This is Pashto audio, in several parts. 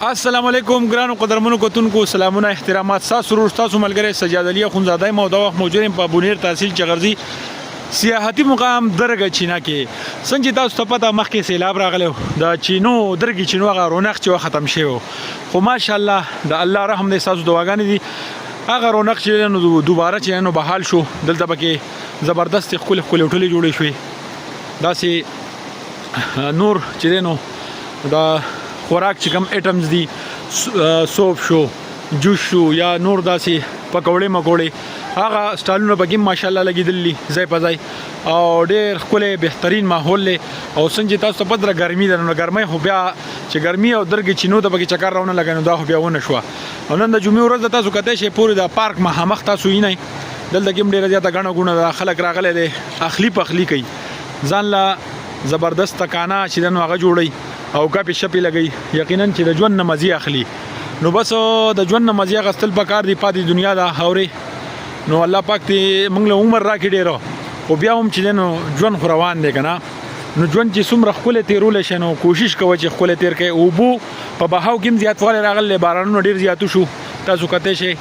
السلام علیکم ګرانو قدرمنو کتونکو سلامونه احترامات تاسو ورور تاسو ملګری سجاد علي اخونزاده مو دا وخت موجود په بونیر تحصیل چغرزي سیاحتي مقام درګه چینا کې څنګه تاسو ته پته مخکې سیلاب راغلی د چینو درګه چینو هغه رونق چې ختم شوی خو ماشاءالله د الله رحم دې تاسو دعاګانې دي هغه رونق چې نو دوباره چې نو بحال شو دلته پکې زبردست خپل هوټل جوړې شوې دا سي نور چې نو دا خوراک چې کوم ایټمز دي سوپ شو جوس شو یا نور داسې پکوړې مکوړې هغه سټالونه پکې ماشاءالله لګېدلي ځای په ځای او ډېر ښکلی بهترین ماحول دی او څنګه تاسو ته پته ده ګرمي ده نو ګرمۍ خو بیا چې ګرمي او درګې چینو ته پکې چکر راونه لګی نو دا خو بیا ونه شوه او نن د جمعې ورځ ده تاسو کتی شئ پورې د پارک مخامخ تاسو وینئ دلته کې هم ډېره زیاته ګڼه ګوڼه ده خلک راغلی دی اخلي پخلي کوي ځان له زبردست تکانه چې ده نو هغه جوړوي او کپی شپی لګي یقینا چې د ژوند نه مزي اخلي نو بس د ژوند نه مزي غستل پکار دی پاتې دنیا دا هوري نو الله پاک دې موږ له عمر راکړي ډېر او بیا هم چې نو ژوند خو روان دی کنه نو ژوند چې څومره ښکلی تیرول شي نو کوشش کوه چې ښکلی تیر کړئ اوبو په بهاو کې هم زیاتوالی راغلی بارانونه ډېر زیاتو شو تاسو کتی شئ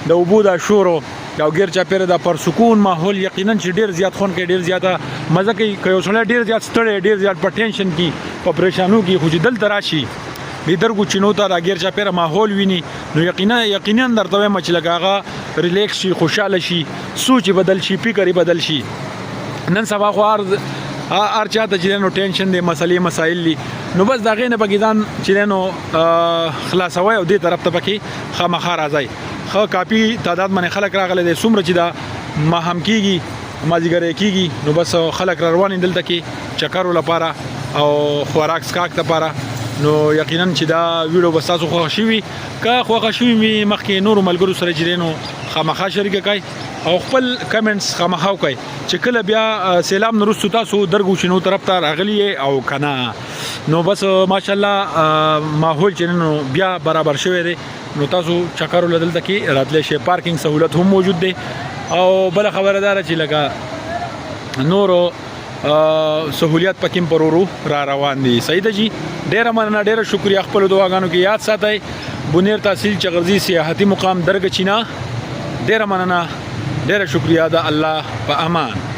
د اوبو دا شور او غیر چاپیره دا پرسکون ماحول یقینا چې ډېر زیات خون کوي ډېر زیاته مزه کوي که یو سړی ډېر زیات ستړی ډېر زیات په ټینشن کې په پریشانو کې خو چې دلته راشي د درګو چینو ته دا غیر چاپیره ماحول ویني نو یقینا درته وایم چې لږ هغه ریلیکس شي خوشحاله شي سوچ بدل شي فکر بدل شي نن سبا خو هر چاته چې نو ټینشن دی مسلې مسایل دي نو بس دا غینه پکې ځان چې نو خلاصوي او دې طرف ته پکې خامخا راځي خو کافي تعداد باندې خلک راغلي دي څومره چې دا ماهم کیږي مازیګری کیږي نو بس خلک روان دلته کې چکر لپاره او خوراک سکاک لپاره نو یقینا چې دا ویډیو بس تاسو خوښ شوي که خوښ شوي می مخکې نور ملګرو سره چې نو خامخا شریک کړئ او خپل کمنټس خامخا وکړئ چې کله بیا سیلاب نورستو تاسو درګو چینو طرف ته راغلی او کنه نو بس ماشاءالله ماحول چې نو بیا برابر شوی دی نو تاسو چکر دلته کې راتلی شئ پارکینګ سہولت هم موجود دی او بل خبره داره چې لکه نورو سہولیات پکې پرورو را روان دي صحیح ده جی ډیره مننه ډیره شکریا خپل دعاګانو کې یاد ساتئ بونیر تحصیل چغرزي سیاحتي مقام درګ چینا ډیره مننه ډیره شکریا ده الله په امان